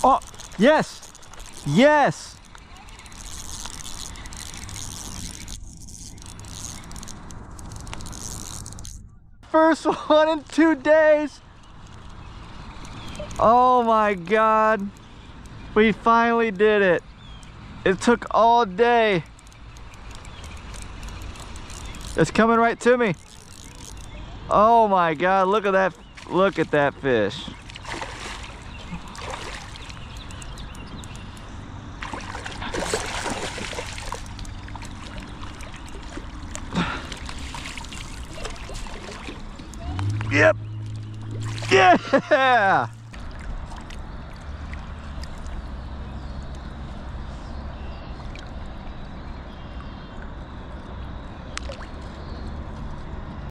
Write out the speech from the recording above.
Oh, yes, yes. First one in 2 days. Oh my God. We finally did it. It took all day. It's coming right to me. Oh my God, look at that. Look at that fish. Yep. Yeah.